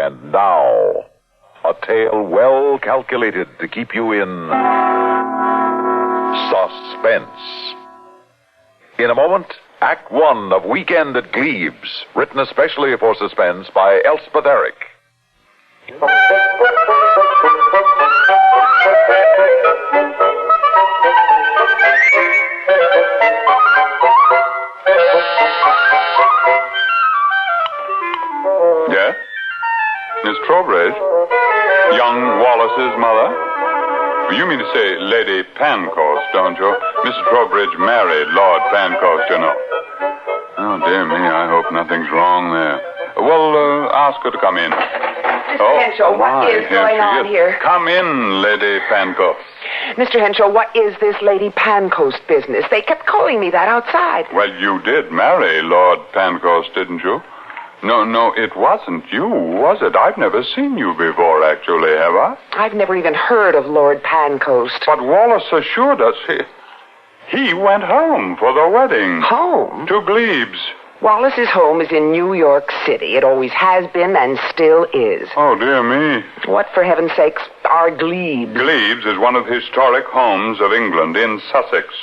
And now, a tale well calculated to keep you in suspense. In a moment, Act One of Weekend at Gleebes, written especially for suspense by Elspeth Eric. Yes? Miss Trowbridge? Young Wallace's mother? You mean to say Lady Pancoast, don't you? Mrs. Trowbridge married Lord Pancoast, you know. Oh, dear me, I hope nothing's wrong there. Well, ask her to come in. Mr. Henshaw, what is going on here? Come in, Lady Pancoast. Mr. Henshaw, what is this Lady Pancoast business? They kept calling me that outside. Well, you did marry Lord Pancoast, didn't you? No, it wasn't you, was it? I've never seen you before, actually, have I? I've never even heard of Lord Pancoast. But Wallace assured us he went home for the wedding. Home? To Gleebes. Wallace's home is in New York City. It always has been and still is. Oh, dear me. What, for heaven's sakes, are Gleebes? Gleebes is one of the historic homes of England in Sussex.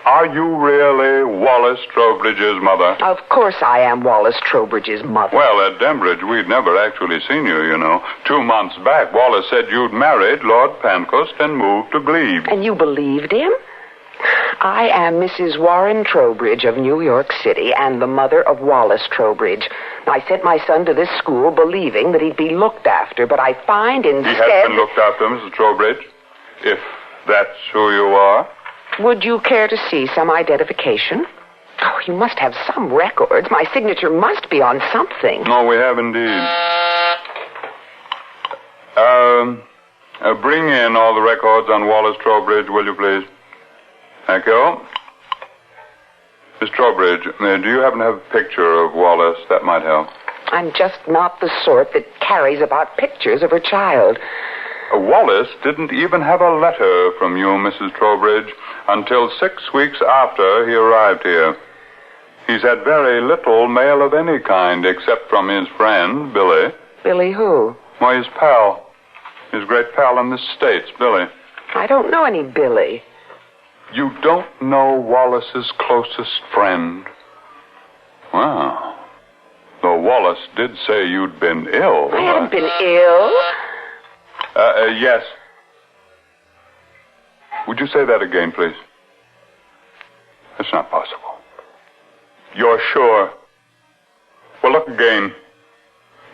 Are you really Wallace Trowbridge's mother? Of course I am Wallace Trowbridge's mother. Well, at Denbridge, we'd never actually seen you, you know. 2 months back, Wallace said you'd married Lord Pancoast and moved to Gleebes. And you believed him? I am Mrs. Warren Trowbridge of New York City and the mother of Wallace Trowbridge. I sent my son to this school believing that he'd be looked after, but I find instead... He has been looked after, Mrs. Trowbridge, if that's who you are. Would you care to see some identification? Oh, you must have some records. My signature must be on something. Oh, we have indeed. Bring in all the records on Wallace Trowbridge, will you please? Thank you. Miss Trowbridge, do you happen to have a picture of Wallace? That might help. I'm just not the sort that carries about pictures of her child. Wallace didn't even have a letter from you, Mrs. Trowbridge, until 6 weeks after he arrived here. He's had very little mail of any kind, except from his friend, Billy. Billy who? Why, his pal. His great pal in the States, Billy. I don't know any Billy. You don't know Wallace's closest friend? Well, though Wallace did say you'd been ill. I haven't been ill. Yes. Would you say that again, please? That's not possible. You're sure? Well, look again.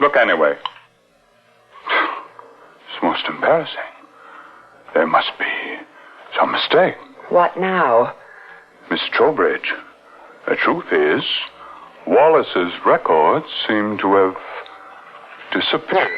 Look anyway. It's most embarrassing. There must be some mistake. What now? Miss Trowbridge, the truth is, Wallace's records seem to have disappeared.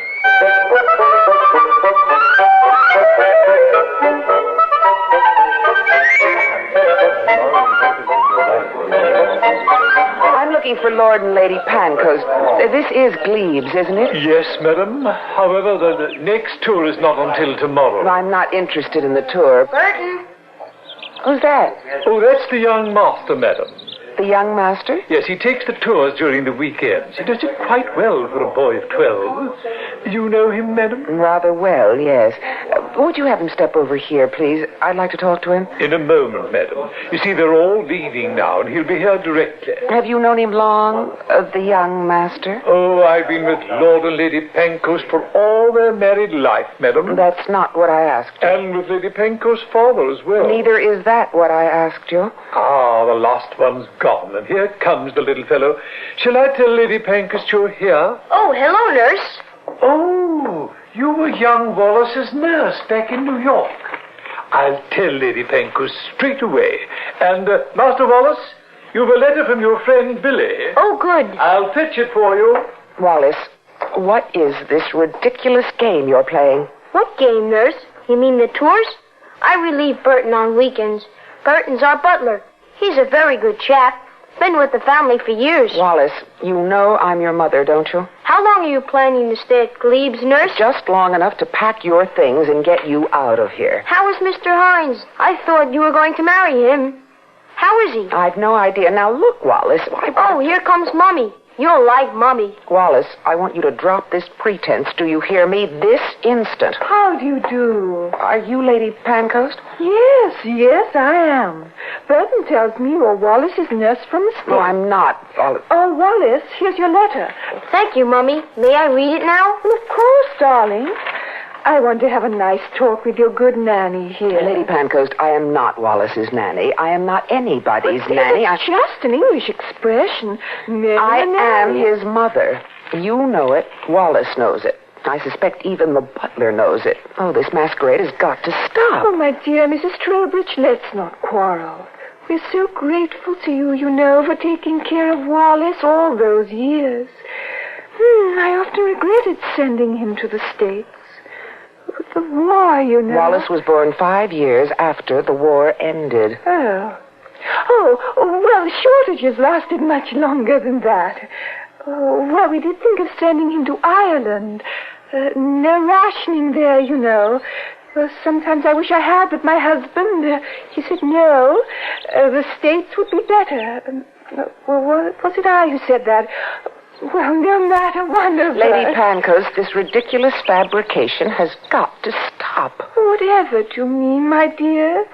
I'm looking for Lord and Lady Pancoast. This is Gleebes, isn't it? Yes, madam. However, the next tour is not until tomorrow. I'm not interested in the tour. Burton. Who's that? Oh, that's the young master, madam. The young master? Yes, he takes the tours during the weekends. He does it quite well for a boy of 12. You know him, madam? Rather well, yes. Would you have him step over here, please? I'd like to talk to him. In a moment, madam. You see, they're all leaving now, and he'll be here directly. Have you known him long, the young master? Oh, I've been with Lord and Lady Pancoast for all their married life, madam. That's not what I asked you. And with Lady Pancoast's father as well. Neither is that what I asked you. Ah, the last one's gone, and here comes the little fellow. Shall I tell Lady Pancoast you're here? Oh, hello, nurse. Oh, you were young Wallace's nurse back in New York. I'll tell Lady Pancoast straight away. And, Master Wallace, you've a letter from your friend Billy. Oh, good. I'll fetch it for you. Wallace, what is this ridiculous game you're playing? What game, nurse? You mean the tours? I relieve Burton on weekends. Burton's our butler. He's a very good chap. Been with the family for years. Wallace, you know I'm your mother, don't you? How long are you planning to stay at Gleebes, nurse? Just long enough to pack your things and get you out of here. How is Mr. Hines? I thought you were going to marry him. How is he? I've no idea. Now, look, Wallace. Oh, here comes Mommy. You'll like Mummy. Wallace, I want you to drop this pretense. Do you hear me? This instant. How do you do? Are you Lady Pancoast? Yes, I am. Burton tells me you're Wallace's nurse from the States. No, I'm not. Oh, Wallace, here's your letter. Thank you, Mummy. May I read it now? Well, of course, darling. I want to have a nice talk with your good nanny here. Lady Pancoast, I am not Wallace's nanny. I am not anybody's nanny. It's just an English expression. I am his mother. You know it. Wallace knows it. I suspect even the butler knows it. Oh, this masquerade has got to stop. Oh, my dear Mrs. Trowbridge, let's not quarrel. We're so grateful to you, you know, for taking care of Wallace all those years. I often regretted sending him to the States. But the war, you know. Wallace was born 5 years after the war ended. Oh, well, the shortages lasted much longer than that. Oh, well, we did think of sending him to Ireland. No rationing there, you know. Sometimes I wish I had, but my husband, he said no. The States would be better. Was it I who said that? Well, no matter, wonderful. Lady Pancoast, this ridiculous fabrication has got to stop. Whatever do you mean, my dear?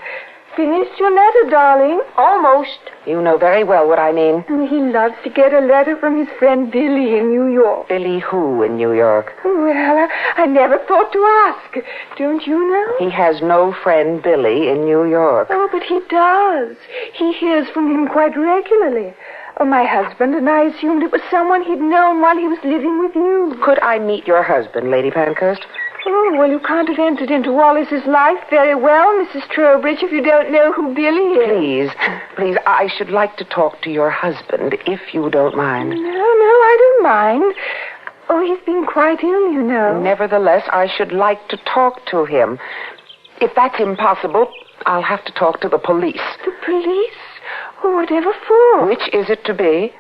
Finished your letter, darling? Almost. You know very well what I mean. He loves to get a letter from his friend Billy in New York. Billy who in New York? Well, I never thought to ask. Don't you know? He has no friend Billy in New York. Oh, but he does. He hears from him quite regularly. Oh, my husband and I assumed it was someone he'd known while he was living with you. Could I meet your husband, Lady Pancoast? Oh, well, you can't have entered into Wallace's life very well, Mrs. Trowbridge, if you don't know who Billy is. Please, I should like to talk to your husband, if you don't mind. No, I don't mind. Oh, he's been quite ill, you know. Nevertheless, I should like to talk to him. If that's impossible, I'll have to talk to the police. The police? Oh, whatever for? Which is it to be?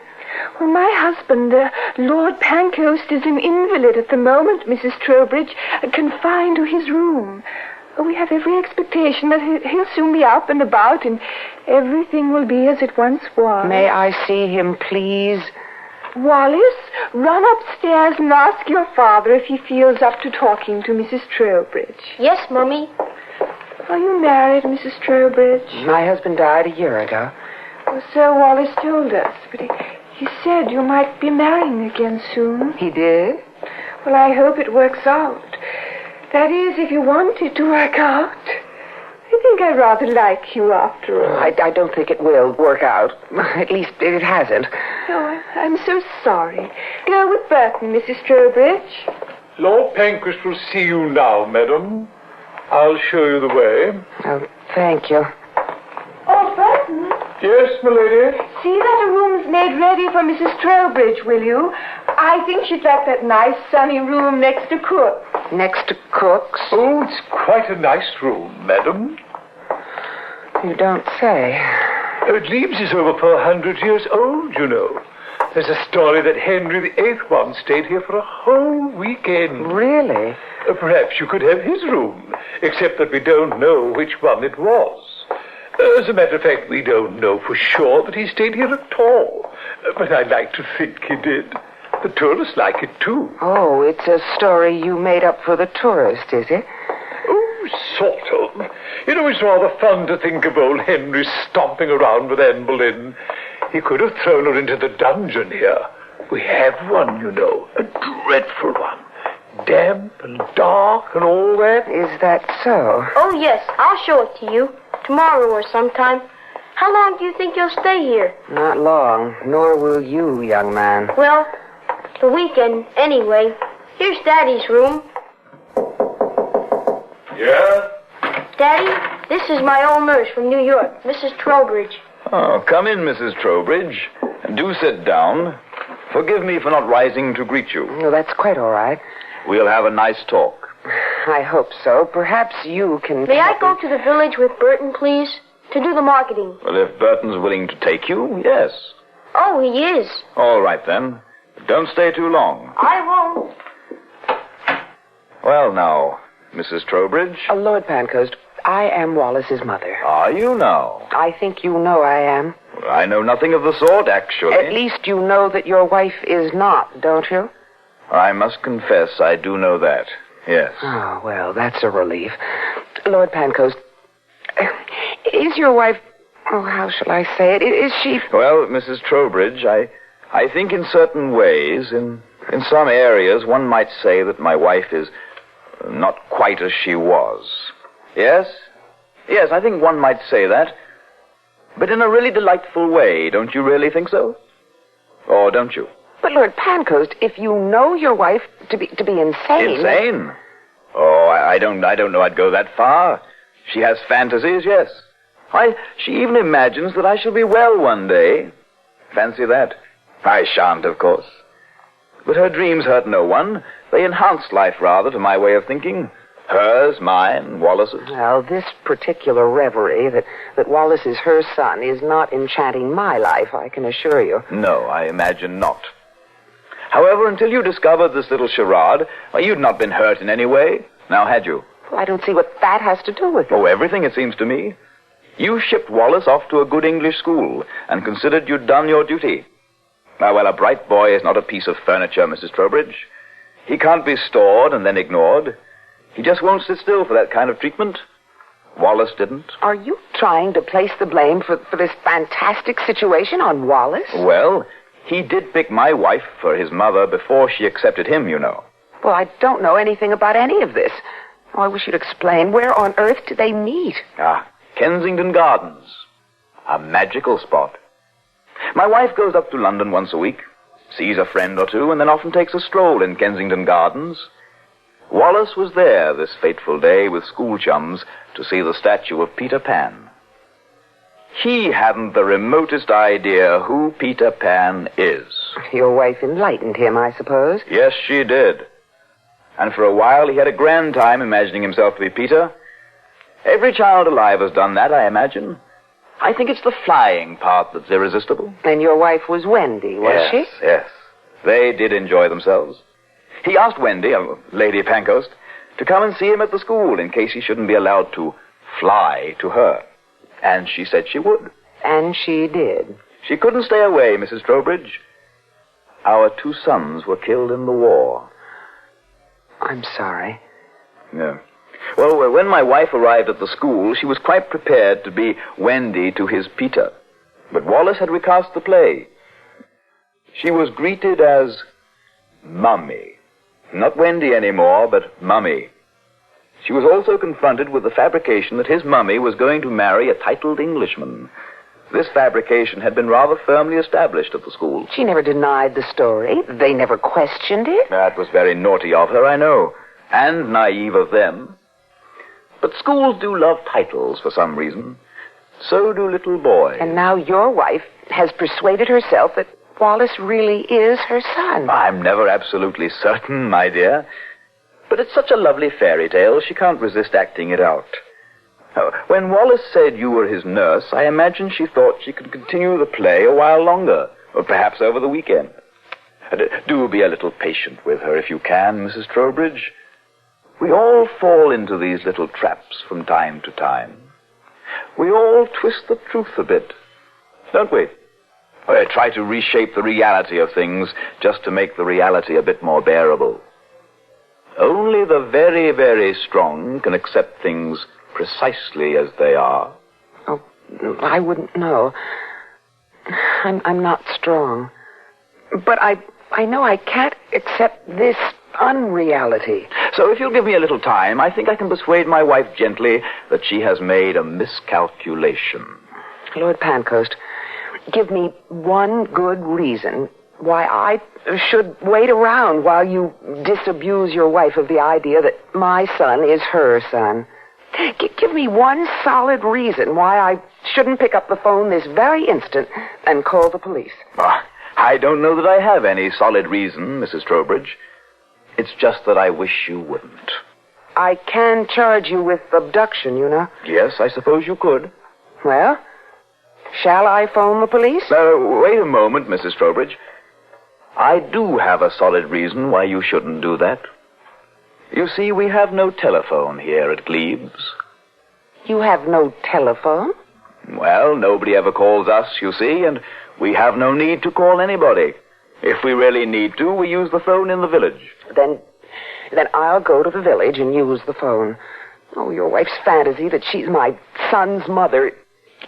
Well, my husband, Lord Pancoast, is an invalid at the moment, Mrs. Trowbridge, confined to his room. We have every expectation that he'll soon be up and about, and everything will be as it once was. May I see him, please? Wallace, run upstairs and ask your father if he feels up to talking to Mrs. Trowbridge. Yes, Mummy. Are you married, Mrs. Trowbridge? My husband died a year ago. Well, so Wallace told us, but he said you might be marrying again soon. He did? Well, I hope it works out. That is, if you want it to work out. I think I rather like you after all. I don't think it will work out. At least it hasn't. Oh, I'm so sorry. Go with Burton, Mrs. Trowbridge. Lord Pankhurst will see you now, madam. I'll show you the way. Oh, thank you. Oh, Burton. Yes, my lady? See that a room's made ready for Mrs. Trowbridge, will you? I think she'd like that nice sunny room next to Cook. Next to Cook's? Oh, it's quite a nice room, madam. You don't say. Gleebes is over 400 years old, you know. There's a story that Henry VIII once stayed here for a whole weekend. Really? Perhaps you could have his room, except that we don't know which one it was. As a matter of fact, we don't know for sure that he stayed here at all. But I like to think he did. The tourists like it, too. Oh, it's a story you made up for the tourist, is it? Oh, sort of. You know, it's rather fun to think of old Henry stomping around with Anne Boleyn. He could have thrown her into the dungeon here. We have one, you know, a dreadful one. Damp and dark and all that. Is that so? Oh, yes, I'll show it to you. Tomorrow or sometime. How long do you think you'll stay here? Not long, nor will you, young man. Well, the weekend, anyway. Here's Daddy's room. Yeah? Daddy, this is my old nurse from New York, Mrs. Trowbridge. Oh, come in, Mrs. Trowbridge. Do sit down. Forgive me for not rising to greet you. No, that's quite all right. We'll have a nice talk. I hope so. Perhaps you can... May I go to the village with Burton, please? To do the marketing. Well, if Burton's willing to take you, yes. Oh, he is. All right, then. Don't stay too long. I won't. Well, now, Mrs. Trowbridge. Lord Pancoast, I am Wallace's mother. Are you now? I think you know I am. I know nothing of the sort, actually. At least you know that your wife is not, don't you? I must confess I do know that, yes. Oh, well, that's a relief. Lord Pancoast, is your wife... Oh, how shall I say it? Is she... Well, Mrs. Trowbridge, I think in certain ways, in some areas, one might say that my wife is not quite as she was. Yes? Yes, I think one might say that. But in a really delightful way, don't you really think so? Or don't you? But, Lord Pancoast, if you know your wife to be insane... Insane? Oh, I don't know I'd go that far. She has fantasies, yes. She even imagines that I shall be well one day. Fancy that. I shan't, of course. But her dreams hurt no one. They enhance life, rather, to my way of thinking. Hers, mine, Wallace's. Well, this particular reverie that Wallace is her son is not enchanting my life, I can assure you. No, I imagine not. However, until you discovered this little charade, you'd not been hurt in any way. Now, had you? Well, I don't see what that has to do with it. Oh, everything, it seems to me. You shipped Wallace off to a good English school and considered you'd done your duty. Well, a bright boy is not a piece of furniture, Mrs. Trowbridge. He can't be stored and then ignored. He just won't sit still for that kind of treatment. Wallace didn't. Are you trying to place the blame for this fantastic situation on Wallace? Well, he did pick my wife for his mother before she accepted him, you know. Well, I don't know anything about any of this. Oh, I wish you'd explain. Where on earth did they meet? Kensington Gardens. A magical spot. My wife goes up to London once a week, sees a friend or two, and then often takes a stroll in Kensington Gardens. Wallace was there this fateful day with school chums to see the statue of Peter Pan. He hadn't the remotest idea who Peter Pan is. Your wife enlightened him, I suppose. Yes, she did. And for a while he had a grand time imagining himself to be Peter. Every child alive has done that, I imagine. I think it's the flying part that's irresistible. And your wife was Wendy, was she? Yes. They did enjoy themselves. He asked Wendy, Lady Pancoast, to come and see him at the school in case he shouldn't be allowed to fly to her. And she said she would. And she did. She couldn't stay away, Mrs. Trowbridge. Our 2 sons were killed in the war. I'm sorry. Yeah. Well, when my wife arrived at the school, she was quite prepared to be Wendy to his Peter. But Wallace had recast the play. She was greeted as Mummy. Not Wendy anymore, but Mummy. She was also confronted with the fabrication that his mummy was going to marry a titled Englishman. This fabrication had been rather firmly established at the school. She never denied the story. They never questioned it. That was very naughty of her, I know, and naive of them. But schools do love titles for some reason. So do little boys. And now your wife has persuaded herself that Wallace really is her son. I'm never absolutely certain, my dear. But it's such a lovely fairy tale, she can't resist acting it out. When Wallace said you were his nurse, I imagine she thought she could continue the play a while longer, or perhaps over the weekend. Do be a little patient with her if you can, Mrs. Trowbridge. We all fall into these little traps from time to time. We all twist the truth a bit, don't we? Try to reshape the reality of things just to make the reality a bit more bearable. Only the very, very strong can accept things precisely as they are. Oh, I wouldn't know. I'm not strong. But I know I can't accept this unreality. So if you'll give me a little time, I think I can persuade my wife gently that she has made a miscalculation. Lord Pancoast, give me one good reason why I should wait around while you disabuse your wife of the idea that my son is her son. Give me one solid reason why I shouldn't pick up the phone this very instant and call the police. I don't know that I have any solid reason, Mrs. Trowbridge. It's just that I wish you wouldn't. I can charge you with abduction, you know. Yes, I suppose you could. Well, shall I phone the police? Wait a moment, Mrs. Trowbridge. I do have a solid reason why you shouldn't do that. You see, we have no telephone here at Gleebes. You have no telephone? Well, nobody ever calls us, you see, and we have no need to call anybody. If we really need to, we use the phone in the village. Then I'll go to the village and use the phone. Oh, your wife's fantasy that she's my son's mother,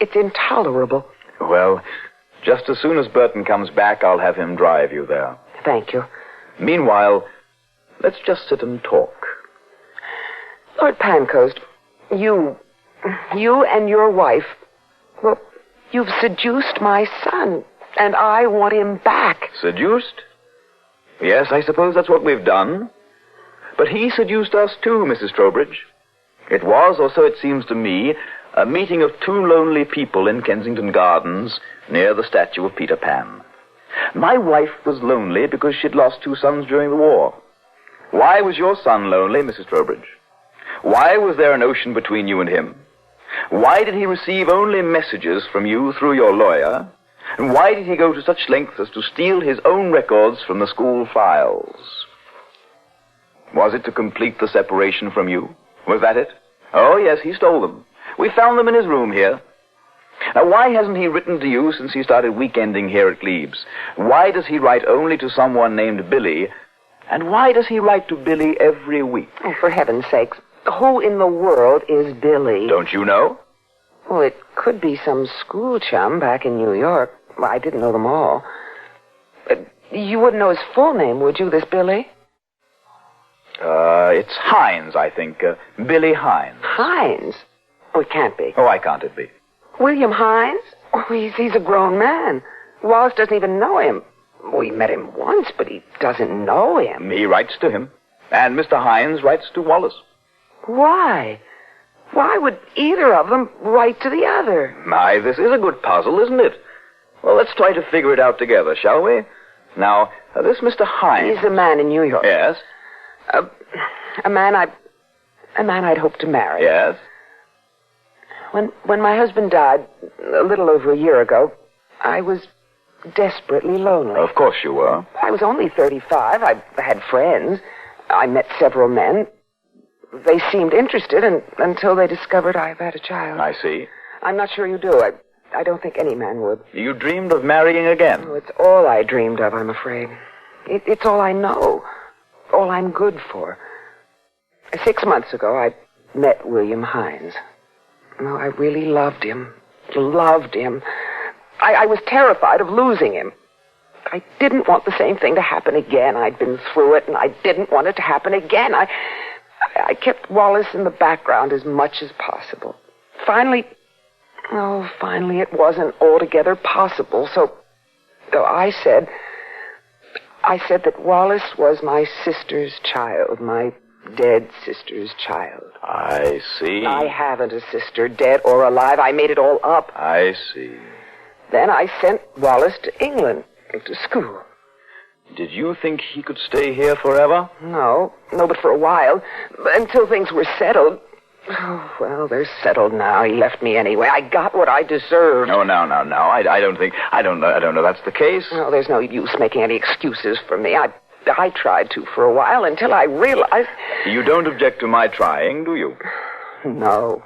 it's intolerable. Well, just as soon as Burton comes back, I'll have him drive you there. Thank you. Meanwhile, let's just sit and talk. Lord Pancoast, you and your wife, well, you've seduced my son, and I want him back. Seduced? Yes, I suppose that's what we've done. But he seduced us too, Mrs. Trowbridge. It was, or so it seems to me, a meeting of two lonely people in Kensington Gardens near the statue of Peter Pan. My wife was lonely because she'd lost two sons during the war. Why was your son lonely, Mrs. Trowbridge? Why was there an ocean between you and him? Why did he receive only messages from you through your lawyer? And why did he go to such lengths as to steal his own records from the school files? Was it to complete the separation from you? Was that it? Oh, yes, he stole them. We found them in his room here. Now, why hasn't he written to you since he started weekending here at Gleebes? Why does he write only to someone named Billy? And why does he write to Billy every week? Oh, for heaven's sakes, who in the world is Billy? Don't you know? Well, it could be some school chum back in New York. Well, I didn't know them all. You wouldn't know his full name, would you, this Billy? It's Hines, I think. Billy Hines. Hines? Oh, it can't be. Oh, why can't it be? William Hines? Oh, he's a grown man. Wallace doesn't even know him. We met him once, but he doesn't know him. He writes to him. And Mr. Hines writes to Wallace. Why? Why would either of them write to the other? My, this is a good puzzle, isn't it? Well, let's try to figure it out together, shall we? Now, this Mr. Hines... He's a man in New York. Yes? A man I'd hoped to marry. Yes? When my husband died, a little over a year ago, I was desperately lonely. Of course you were. I was only 35. I had friends. I met several men. They seemed interested until they discovered I've had a child. I see. I'm not sure you do. I don't think any man would. You dreamed of marrying again? Oh, it's all I dreamed of, I'm afraid. It's all I know. All I'm good for. 6 months ago, I met William Hines. Oh, I really loved him. Loved him. I was terrified of losing him. I didn't want the same thing to happen again. I'd been through it, and I didn't want it to happen again. I kept Wallace in the background as much as possible. Finally, it wasn't altogether possible, so I said that Wallace was my sister's child, my dead sister's child. I see. I haven't a sister, dead or alive. I made it all up. I see. Then I sent Wallace to England, to school. Did you think he could stay here forever? No, but for a while, until things were settled. Oh, well, they're settled now. He left me anyway. I got what I deserved. No. I don't know that's the case. No, there's no use making any excuses for me. I tried to for a while until I realized... You don't object to my trying, do you? No.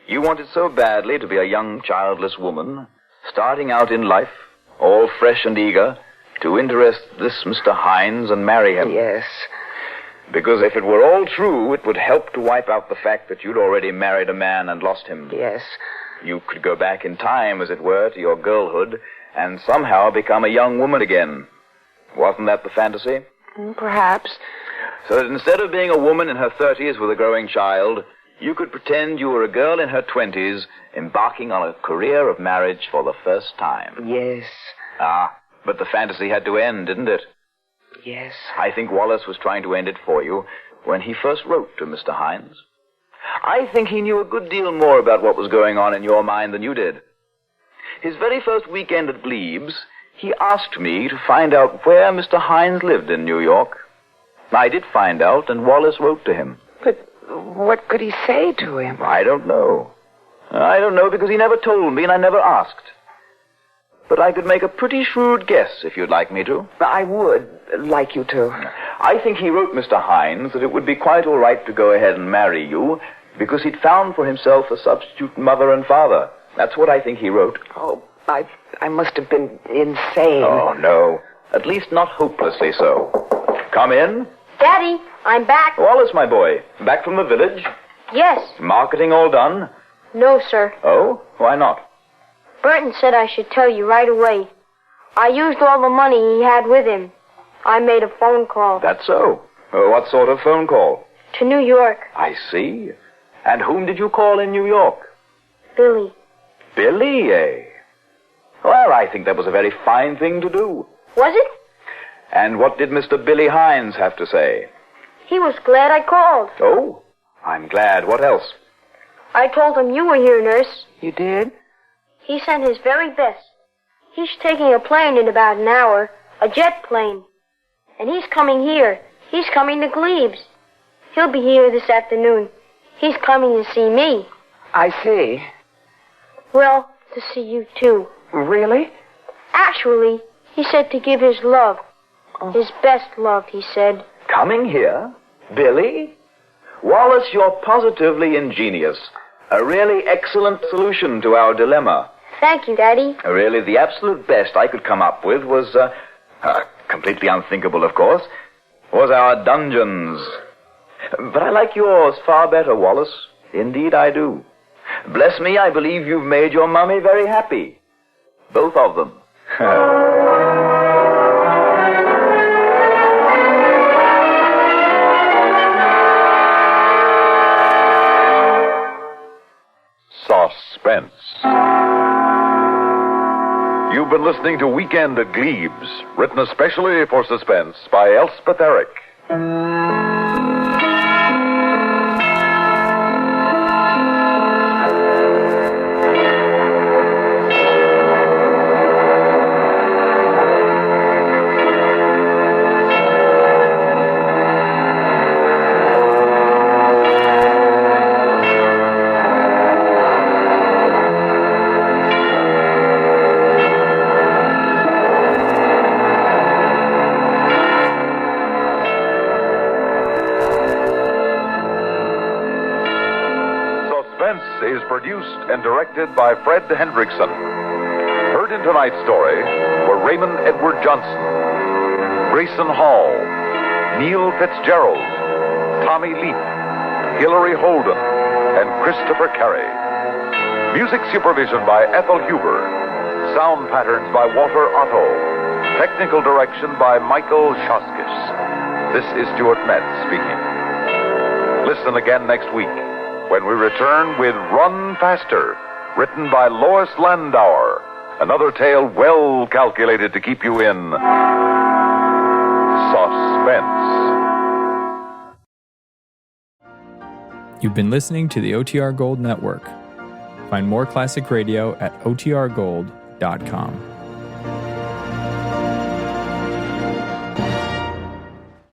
You wanted so badly to be a young, childless woman, starting out in life, all fresh and eager, to interest this Mr. Hines and marry him. Yes. Because if it were all true, it would help to wipe out the fact that you'd already married a man and lost him. Yes. You could go back in time, as it were, to your girlhood, and somehow become a young woman again. Wasn't that the fantasy? Perhaps. So that instead of being a woman in her 30s with a growing child, you could pretend you were a girl in her 20s, embarking on a career of marriage for the first time. Yes. But the fantasy had to end, didn't it? Yes. I think Wallace was trying to end it for you when he first wrote to Mr. Hines. I think he knew a good deal more about what was going on in your mind than you did. His very first weekend at Gleebes, he asked me to find out where Mr. Hines lived in New York. I did find out, and Wallace wrote to him. But what could he say to him? I don't know. I don't know because he never told me and I never asked. But I could make a pretty shrewd guess if you'd like me to. I would like you to. I think he wrote Mr. Hines that it would be quite all right to go ahead and marry you because he'd found for himself a substitute mother and father. That's what I think he wrote. Oh, I must have been insane. Oh, no. At least not hopelessly so. Come in. Daddy, I'm back. Wallace, my boy. Back from the village? Yes. Marketing all done? No, sir. Oh? Why not? Burton said I should tell you right away. I used all the money he had with him. I made a phone call. That's so. What sort of phone call? To New York. I see. And whom did you call in New York? Billy. Billy, eh? Well, I think that was a very fine thing to do. Was it? And what did Mr. Billy Hines have to say? He was glad I called. Oh, I'm glad. What else? I told him you were here, nurse. You did? He sent his very best. He's taking a plane in about an hour, a jet plane. And he's coming here. He's coming to Gleebes. He'll be here this afternoon. He's coming to see me. I see. Well, to see you too. Really? Actually, he said to give his love. His best love, he said. Coming here? Billy? Wallace, you're positively ingenious. A really excellent solution to our dilemma. Thank you, Daddy. Really, the absolute best I could come up with was, completely unthinkable, of course, was our dungeons. But I like yours far better, Wallace. Indeed I do. Bless me, I believe you've made your mummy very happy. Both of them. Suspense. You've been listening to Weekend at Gleebes, written especially for Suspense by Elspeth Eric. Is produced and directed by Fred Hendrickson. Heard in tonight's story were Raymond Edward Johnson, Grayson Hall, Neil Fitzgerald, Tommy Leap, Hilary Holden, and Christopher Carey. Music supervision by Ethel Huber. Sound patterns by Walter Otto. Technical direction by Michael Shoskis. This is Stuart Metz speaking. Listen again next week when we return with Run Faster, written by Lois Landauer. Another tale well calculated to keep you in suspense. You've been listening to the OTR Gold Network. Find more classic radio at otrgold.com.